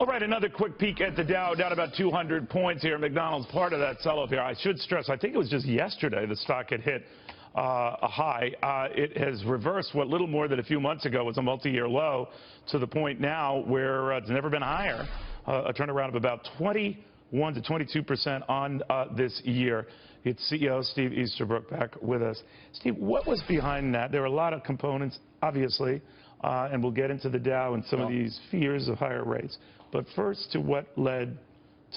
All right, another quick peek at the Dow, down about 200 points here. McDonald's part of that sell-off here. I should stress, I think it was just yesterday the stock had hit a high. It has reversed what little more than a few months ago was a multi-year low to the point now where it's never been higher, a turnaround of about 21 to 22% on this year. It's CEO Steve Easterbrook back with us. Steve, what was behind that? There were a lot of components, obviously, and we'll get into the Dow and some of these fears of higher rates. But first, to what led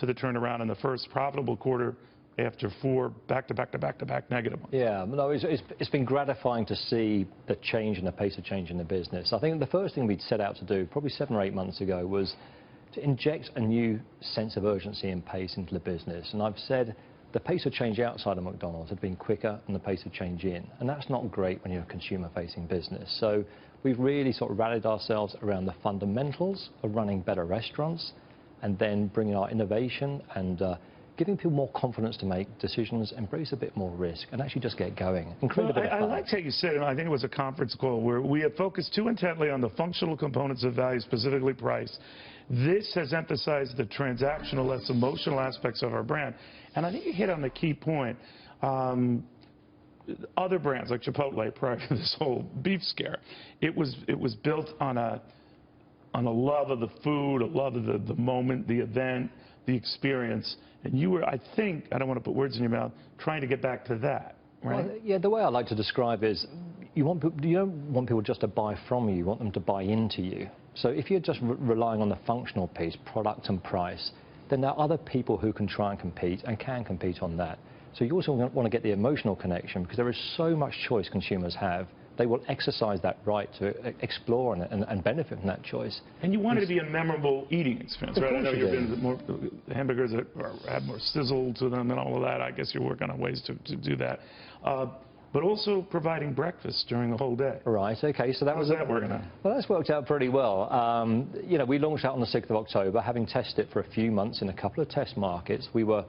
to the turnaround in the first profitable quarter after four back-to-back negative ones. Yeah, no, it's been gratifying to see the change and the pace of change in the business. I think the first thing we'd set out to do, probably 7 or 8 months ago, was to inject a new sense of urgency and pace into the business. And I've said the pace of change outside of McDonald's had been quicker than the pace of change in. And that's not great when you're a consumer-facing business. So we've really sort of rallied ourselves around the fundamentals of running better restaurants and then bringing our innovation and giving people more confidence to make decisions, embrace a bit more risk, and actually just get going. I liked how you said it, and I think it was a conference call where we have focused too intently on the functional components of value, specifically price. This has emphasized the transactional, less emotional aspects of our brand. And I think you hit on the key point. Other brands like Chipotle, prior to this whole beef scare, it was built on a love of the food, a love of the moment, the event, the experience. And you were, I think, I don't want to put words in your mouth, trying to get back to that, right? Well, yeah, the way I like to describe is you don't want people just to buy from you, you want them to buy into you. So if you're just relying on the functional piece, product and price, then there are other people who can try and compete and can compete on that. So you also want to get the emotional connection because there is so much choice consumers have. They will exercise that right to explore and benefit from that choice. And you want it to be a memorable eating experience, right? I know you've been more hamburgers that have more sizzle to them and all of that. I guess you're working on ways to do that. But also providing breakfast during the whole day. Right, okay. So that How's that working out? Well, that's worked out pretty well. You know, we launched out on the 6th of October, having tested it for a few months in a couple of test markets. We were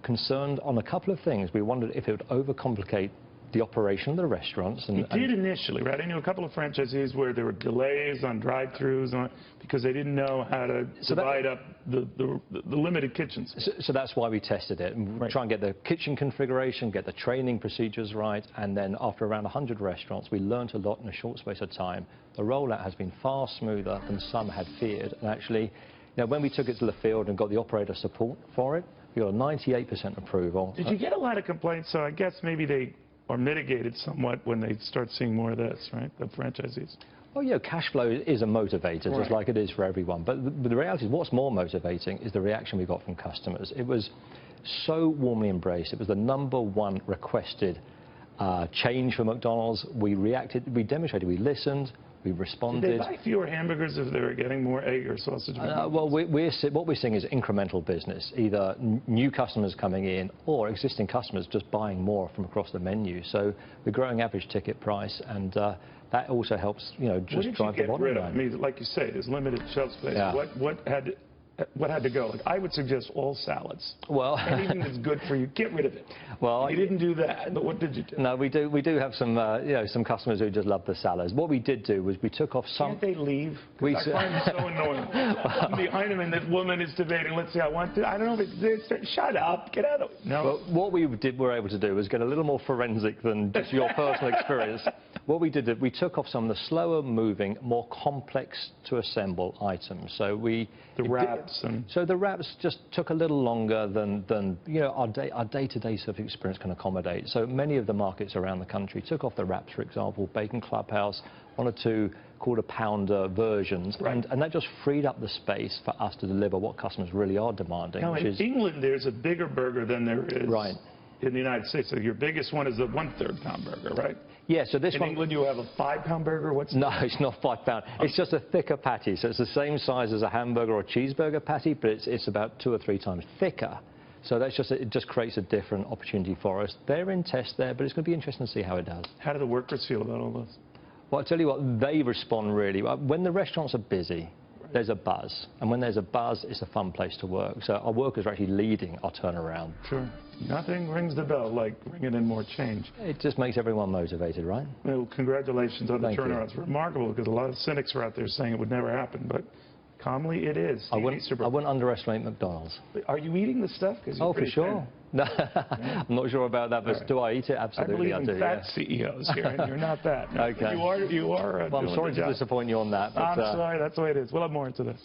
concerned on a couple of things. We wondered if it would overcomplicate the operation of the restaurants. It did initially, right? I knew a couple of franchisees where there were delays on drive-thrus because they didn't know how to divide up the limited kitchens. So that's why we tested it. And try and get the kitchen configuration, get the training procedures right, and then after around 100 restaurants, we learned a lot in a short space of time. The rollout has been far smoother than some had feared. And actually, you know, when we took it to the field and got the operator support for it, we got a 98% approval. Did you get a lot of complaints? So I guess maybe they are mitigated somewhat when they start seeing more of this, right, the franchisees? Oh, yeah, cash flow is a motivator, just like it is for everyone. But the reality is what's more motivating is the reaction we got from customers. It was so warmly embraced. It was the #1 requested change for McDonald's. We reacted, we demonstrated, we listened, we responded. Did they buy fewer hamburgers if they were getting more egg or sausage? Well, what we're seeing is incremental business, either new customers coming in or existing customers just buying more from across the menu. So we're growing average ticket price, and that also helps, you know, just drive the bottom line. I mean, like you say, there's limited shelf space. Yeah. What had to go? Like, I would suggest all salads. Well, anything that's good for you, get rid of it. Well, you didn't do that, but what did you do? No, we do have some, you know, some customers who just love the salads. What we did do was we took off some. Can't they leave? I find it so annoying. I'm behind them, and this woman is debating. Let's see, I don't know if it's this. Shut up, get out of it. No. Well, what we were able to do was get a little more forensic than just your personal experience. What we did, we took off some of the slower moving, more complex to assemble items. So the wraps. So the wraps just took a little longer than you know our day-to-day sort of experience can accommodate. So many of the markets around the country took off the wraps, for example, Bacon Clubhouse, 1 or 2 quarter-pounder versions, and that just freed up the space for us to deliver what customers really are demanding. Now, in England, there's a bigger burger than there is in the United States. So your biggest one is the 1/3 pound burger, right? Yeah, so this one... In England, you have a 5-pound burger? No, it's not 5 pound. It's just a thicker patty. So it's the same size as a hamburger or cheeseburger patty, but it's about 2 or 3 times thicker. So that's just, it just creates a different opportunity for us. They're in test there, but it's going to be interesting to see how it does. How do the workers feel about all this? Well, I'll tell you what, they respond really well. When the restaurants are busy, there's a buzz. And when there's a buzz, it's a fun place to work. So our workers are actually leading our turnaround. Sure. Nothing rings the bell like bringing in more change. It just makes everyone motivated, right? Well, congratulations on the turnaround. It's remarkable because a lot of cynics are out there saying it would never happen, but Calmly it is. I wouldn't underestimate McDonald's. Are you eating the stuff? Oh, for sure. No, I'm not sure about that, but do I eat it? Absolutely, I believe in fat CEOs here, and you're not that. No, okay. You are. Well, I'm sorry to disappoint you on that. But, I'm sorry. That's the way it is. We'll have more into this.